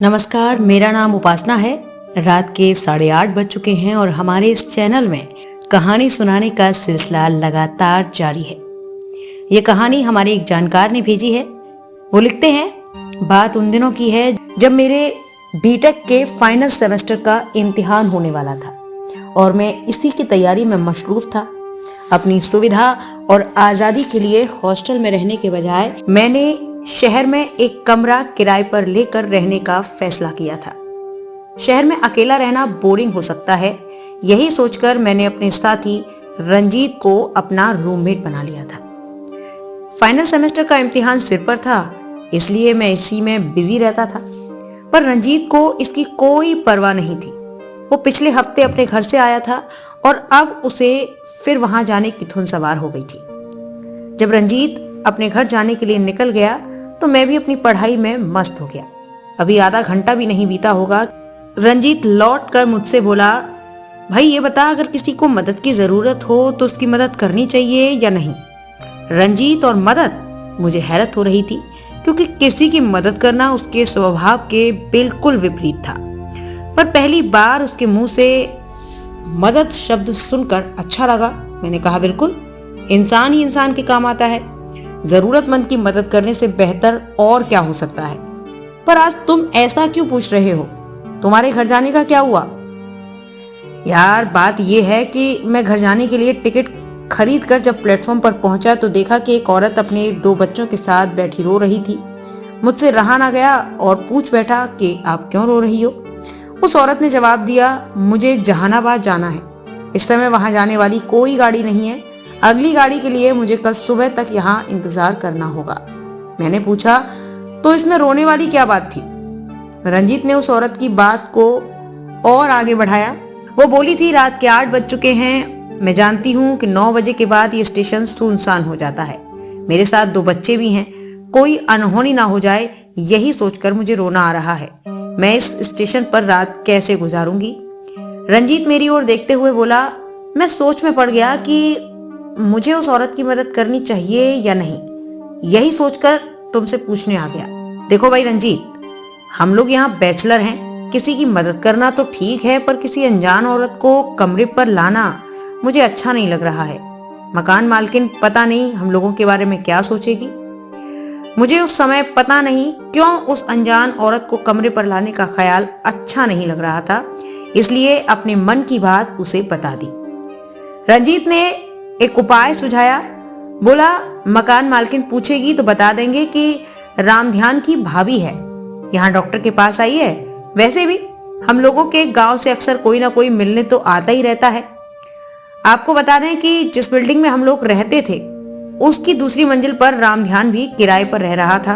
नमस्कार, मेरा नाम उपासना है। रात के 8:30 बज चुके हैं और हमारे इस चैनल में कहानी सुनाने का सिलसिला लगातार जारी है। ये कहानी हमारे एक जानकार ने भेजी है। वो लिखते हैं, बात उन दिनों की है जब मेरे बीटेक के फाइनल सेमेस्टर का इम्तिहान होने वाला था और मैं इसी की तैयारी में मशरूफ था। अपनी सुविधा और आज़ादी के लिए हॉस्टल में रहने के बजाय मैंने शहर में एक कमरा किराए पर लेकर रहने का फैसला किया था। शहर में अकेला रहना बोरिंग हो सकता है, यही सोचकर मैंने अपने साथी रंजीत को अपना रूममेट बना लिया था। फाइनल सेमेस्टर का इम्तिहान सिर पर था, इसलिए मैं इसी में बिजी रहता था, पर रंजीत को इसकी कोई परवाह नहीं थी। वो पिछले हफ्ते अपने घर से आया था और अब उसे फिर वहां जाने की धुन सवार हो गई थी। जब रंजीत अपने घर जाने के लिए निकल गया तो मैं भी अपनी पढ़ाई में मस्त हो गया। अभी आधा घंटा भी नहीं बीता होगा, रंजीत लौट कर मुझसे बोला, भाई ये बता, अगर किसी को मदद की जरूरत हो तो उसकी मदद करनी चाहिए या नहीं। रंजीत और मदद, मुझे हैरत हो रही थी क्योंकि किसी की मदद करना उसके स्वभाव के बिल्कुल विपरीत था। पर पहली बार उसके मुंह से मदद शब्द सुनकर अच्छा लगा। मैंने कहा, बिल्कुल, इंसान ही इंसान के काम आता है। जरूरतमंद की मदद करने से बेहतर और क्या हो सकता है। पर आज तुम ऐसा क्यों पूछ रहे हो? तुम्हारे घर जाने का क्या हुआ? यार, बात यह है कि मैं घर जाने के लिए टिकट खरीद कर जब प्लेटफॉर्म पर पहुंचा तो देखा कि एक औरत अपने 2 बच्चों के साथ बैठी रो रही थी। मुझसे रहा ना गया और पूछ बैठा कि आप क्यों रो रही हो। उस औरत ने जवाब दिया, मुझे जहानाबाद जाना है। इस समय वहां जाने वाली कोई गाड़ी नहीं है। अगली गाड़ी के लिए मुझे कल सुबह तक यहाँ इंतजार करना होगा। मैंने पूछा, तो इसमें रोने वाली क्या बात थी? रंजीत ने उस औरत की बात को और आगे बढ़ाया। वो बोली थी, रात के 8 बज चुके हैं। मैं जानती हूँ कि 9 बजे के बाद ये स्टेशन सुनसान हो जाता है। मेरे साथ 2 बच्चे भी हैं, कोई अनहोनी ना हो जाए, यही सोचकर मुझे रोना आ रहा है। मैं इस स्टेशन पर रात कैसे गुजारूंगी? रंजीत मेरी ओर देखते हुए बोला, मैं सोच में पड़ गया कि मुझे उस औरत की मदद करनी चाहिए या नहीं। यही सोचकर तुमसे पूछने आ गया। देखो भाई रंजीत, हम लोग यहाँ बैचलर हैं। किसी की मदद करना तो ठीक है, पर किसी अनजान औरत को कमरे पर लाना मुझे अच्छा नहीं लग रहा है। मकान मालकिन पता नहीं हम लोगों के बारे में क्या सोचेगी। मुझे उस समय पता नहीं क्यों उस अनजान औरत को कमरे पर लाने का ख्याल अच्छा नहीं लग रहा था, इसलिए अपने मन की बात उसे बता दी। रंजीत ने एक उपाय सुझाया। बोला, मकान मालकिन पूछेगी तो बता देंगे कि रामध्यान की भाभी है, यहाँ डॉक्टर के पास आई है। वैसे भी हम लोगों के गांव से अक्सर कोई ना कोई मिलने तो आता ही रहता है। आपको बता दें कि जिस बिल्डिंग में हम लोग रहते थे उसकी दूसरी मंजिल पर रामध्यान भी किराए पर रह रहा था।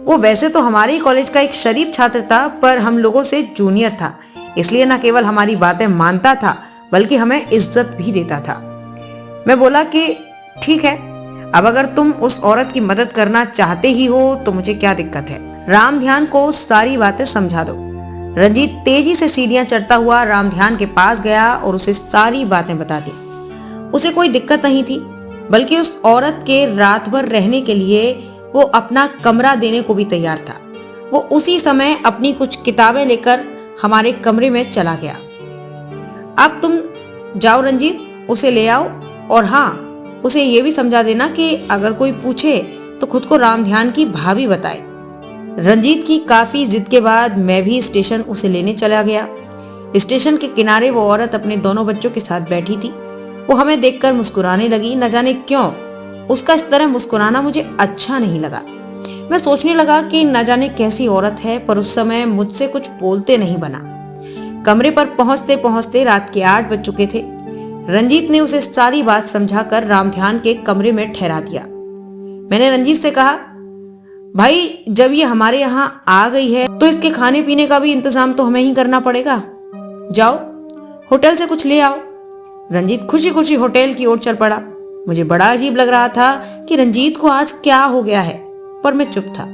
वो वैसे तो हमारे ही कॉलेज का एक शरीफ छात्र था, पर हम लोगों से जूनियर था, इसलिए न केवल हमारी बातें मानता था बल्कि हमें इज्जत भी देता था। मैं बोला कि ठीक है, अब अगर तुम उस औरत की मदद करना चाहते ही हो तो मुझे क्या दिक्कत है। रामध्यान को सारी बातें समझा दो। रंजीत तेजी से सीढ़ियां चढ़ता हुआ रामध्यान के पास गया और उसे सारी बातें बता दी। उसे कोई दिक्कत नहीं थी, बल्कि उस औरत के रात भर रहने के लिए वो अपना कमरा देने को भी तैयार था। वो उसी समय अपनी कुछ किताबें लेकर हमारे कमरे में चला गया। अब तुम जाओ रंजीत, उसे ले आओ, और हाँ, उसे ये भी समझा देना कि अगर कोई पूछे तो खुद को रामध्यान की भाभी बताए। रंजीत की काफी जिद के बाद मैं भी स्टेशन उसे लेने चला गया। स्टेशन के किनारे वो औरत अपने दोनों बच्चों के साथ बैठी थी। वो हमें देखकर मुस्कुराने लगी। न जाने क्यों उसका इस तरह मुस्कुराना मुझे अच्छा नहीं लगा। मैं सोचने लगा कि न जाने कैसी औरत है, पर उस समय मुझसे कुछ बोलते नहीं बना। कमरे पर पहुंचते पहुंचते रात के 8 बज चुके थे। रंजीत ने उसे सारी बात समझाकर रामध्यान के कमरे में ठहरा दिया। मैंने रंजीत से कहा, भाई जब ये हमारे यहाँ आ गई है तो इसके खाने पीने का भी इंतजाम तो हमें ही करना पड़ेगा। जाओ होटल से कुछ ले आओ। रंजीत खुशी खुशी होटल की ओर चल पड़ा। मुझे बड़ा अजीब लग रहा था कि रंजीत को आज क्या हो गया है, पर मैं चुप था।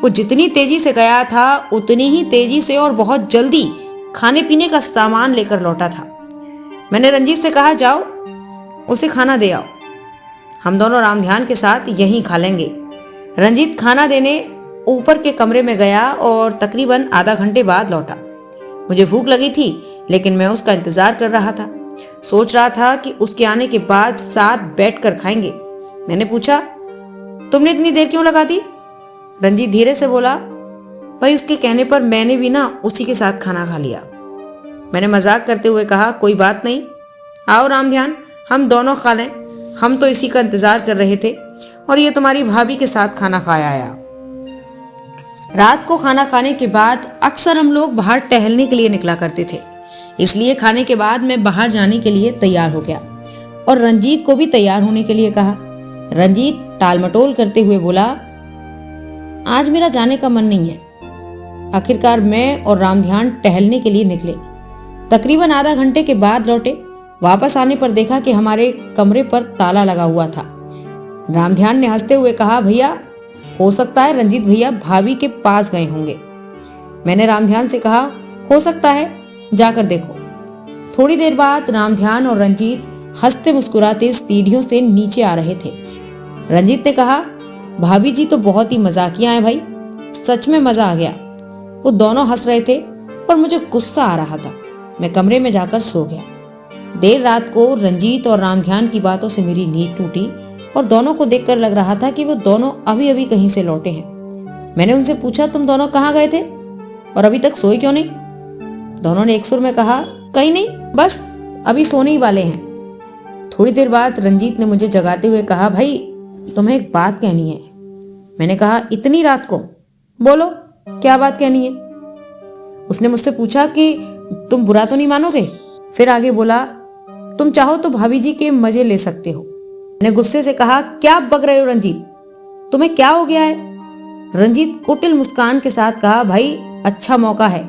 वो जितनी तेजी से गया था उतनी ही तेजी से और बहुत जल्दी खाने पीने का सामान लेकर लौटा था। मैंने रंजीत से कहा, जाओ उसे खाना दे आओ, हम दोनों रामध्यान के साथ यहीं खा लेंगे। रंजीत खाना देने ऊपर के कमरे में गया और तकरीबन आधा घंटे बाद लौटा। मुझे भूख लगी थी, लेकिन मैं उसका इंतजार कर रहा था। सोच रहा था कि उसके आने के बाद साथ बैठकर खाएंगे। मैंने पूछा, तुमने इतनी देर क्यों लगा दी? रंजीत धीरे से बोला, भाई उसके कहने पर मैंने भी ना उसी के साथ खाना खा लिया। मैंने मजाक करते हुए कहा, कोई बात नहीं, आओ रामध्यान, हम दोनों खा लें। हम तो इसी का इंतजार कर रहे थे और ये तुम्हारी भाभी के साथ खाना खाया आया। रात को खाना खाने के बाद अक्सर हम लोग बाहर टहलने के लिए निकला करते थे, इसलिए खाने के बाद मैं बाहर जाने के लिए तैयार हो गया और रंजीत को भी तैयार होने के लिए कहा। रंजीत टालमटोल करते हुए बोला, आज मेरा जाने का मन नहीं है। आखिरकार मैं और रामध्यान टहलने के लिए निकले। तकरीबन आधा घंटे के बाद लौटे। वापस आने पर देखा कि हमारे कमरे पर ताला लगा हुआ था। रामध्यान ने हंसते हुए कहा, भैया हो सकता है रंजीत भैया भाभी के पास गए होंगे। मैंने रामध्यान से कहा, हो सकता है, जाकर देखो। थोड़ी देर बाद रामध्यान और रंजीत हंसते मुस्कुराते सीढ़ियों से नीचे आ रहे थे। रंजीत ने कहा, भाभी जी तो बहुत ही मजाकिया हैं भाई, सच में मजा आ गया। वो दोनों हंस रहे थे पर मुझे गुस्सा आ रहा था। मैं कमरे में जाकर सो गया। देर रात को रंजीत और रामध्यान की बातों से मेरी नींद टूटी और दोनों को देखकर लग रहा था कि वो दोनों अभी अभी कहीं से लौटे हैं। मैंने उनसे पूछा, तुम दोनों कहाँ गए थे और अभी तक सोए क्यों नहीं? दोनों ने एक सुर में कहा, कहीं नहीं, बस अभी सोने ही वाले हैं। थोड़ी देर बाद रंजीत ने मुझे जगाते हुए कहा, भाई तुम्हें एक बात कहनी है। मैंने कहा, इतनी रात को? बोलो, क्या बात कहनी है? उसने मुझसे पूछा कि तुम बुरा तो नहीं मानोगे? फिर आगे बोला, तुम चाहो तो भाभी जी के मजे ले सकते हो। मैंने गुस्से से कहा, क्या बक रहे हो रंजीत, तुम्हें क्या हो गया है? रंजीत कुटिल मुस्कान के साथ कहा, भाई अच्छा मौका है,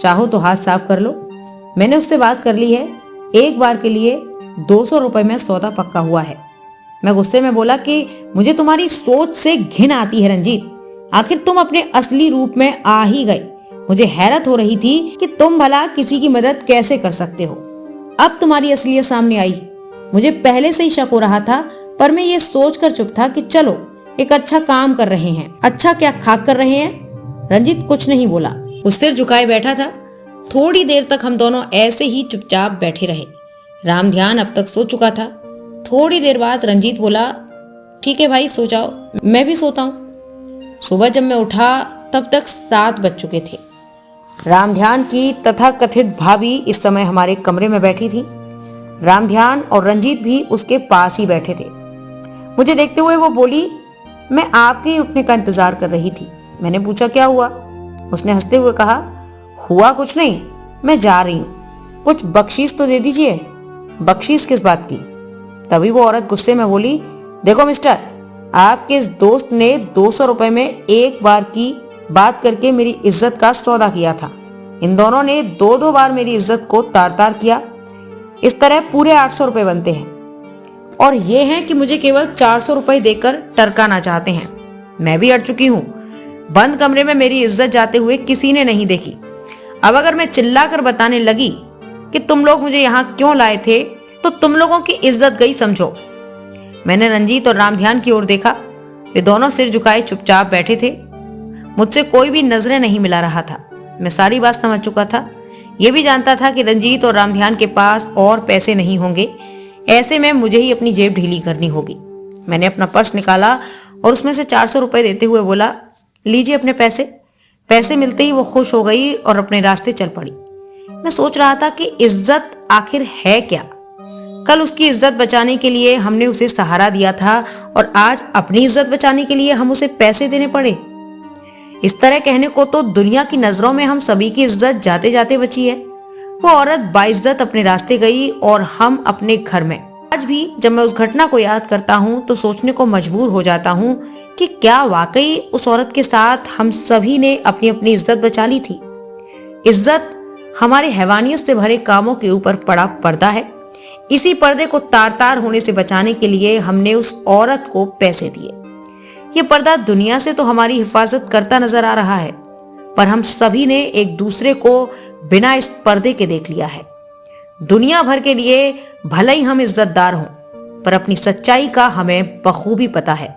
चाहो तो हाथ साफ कर लो। मैंने उससे बात कर ली है, एक बार के लिए 200 रुपए में सौदा पक्का हुआ है। मैं गुस्से में बोला कि मुझे तुम्हारी सोच से घिन आती है रंजीत, आखिर तुम अपने असली रूप में आ ही गए। मुझे हैरत हो रही थी कि तुम भला किसी की मदद कैसे कर सकते हो। अब तुम्हारी असलियत सामने आई। मुझे पहले से ही शक हो रहा था, पर मैं ये सोचकर चुप था कि चलो एक अच्छा काम कर रहे हैं। अच्छा क्या खाक कर रहे हैं? रंजीत कुछ नहीं बोला, वो सिर झुकाए बैठा था। थोड़ी देर तक हम दोनों ऐसे ही चुपचाप बैठे रहे। रामध्यान अब तक सो चुका था। थोड़ी देर बाद रंजीत बोला, ठीक है भाई, सो जाओ, मैं भी सोता हूँ। सुबह जब मैं उठा तब तक 7 बज चुके थे। रामध्यान की तथाकथित भाभी इस समय हमारे कमरे में बैठी थी। रामध्यान और रंजीत भी उसके पास ही बैठे थे। मुझे देखते हुए वो बोली, मैं आपके ही उठने का इंतजार कर रही थी। मैंने पूछा, क्या हुआ? उसने हंसते हुए कहा, हुआ कुछ नहीं, मैं जा रही हूँ, कुछ बख्शीश तो दे दीजिए। बख्शीश किस बात की? तभी वो औरत गुस्से में बोली, देखो मिस्टर, आपके इस दोस्त ने 200 रुपए में एक बार की बात करके मेरी इज्जत का सौदा किया था। इन दोनों ने 2-2 बार मेरी इज्जत को तार तार किया। इस तरह पूरे 800 रुपए बनते हैं और ये हैं कि मुझे केवल 400 रुपए देकर टरकाना चाहते हैं। मैं भी अड़ चुकी हूँ। बंद कमरे में मेरी इज्जत जाते हुए किसी ने नहीं देखी। अब अगर मैं चिल्लाकर बताने लगी कि तुम लोग मुझे यहाँ क्यों लाए थे तो तुम लोगों की इज्जत गई समझो। मैंने रंजीत और रामध्यान की ओर देखा। वे दोनों सिर झुकाए चुपचाप बैठे थे। मुझसे कोई भी नजरें नहीं मिला रहा था। मैं सारी बात समझ चुका था। यह भी जानता था कि रंजीत और रामध्यान के पास और पैसे नहीं होंगे। ऐसे में मुझे ही अपनी जेब ढीली करनी होगी। मैंने अपना पर्स निकाला और उसमें से 400 रुपए देते हुए बोला, लीजिए अपने पैसे। पैसे मिलते ही वो खुश हो गई और अपने रास्ते चल पड़ी। मैं सोच रहा था कि इज्जत आखिर है क्या। कल उसकी इज्जत बचाने के लिए हमने उसे सहारा दिया था और आज अपनी इज्जत बचाने के लिए हम उसे पैसे देने पड़े। इस तरह कहने को तो दुनिया की नजरों में हम सभी की इज्जत जाते जाते बची है। वो औरत बाइज्जत अपने रास्ते गई और हम अपने घर में। आज भी जब मैं उस घटना को याद करता हूँ तो सोचने को मजबूर हो जाता हूँ कि क्या वाकई उस औरत के साथ हम सभी ने अपनी अपनी इज्जत बचा ली थी। इज्जत हमारे हैवानियत से भरे कामों के ऊपर पड़ा पर्दा है। इसी पर्दे को तार तार होने से बचाने के लिए हमने उस औरत को पैसे दिए। ये पर्दा दुनिया से तो हमारी हिफाजत करता नजर आ रहा है, पर हम सभी ने एक दूसरे को बिना इस पर्दे के देख लिया है। दुनिया भर के लिए भले ही हम इज्जतदार हों, पर अपनी सच्चाई का हमें बखूबी पता है।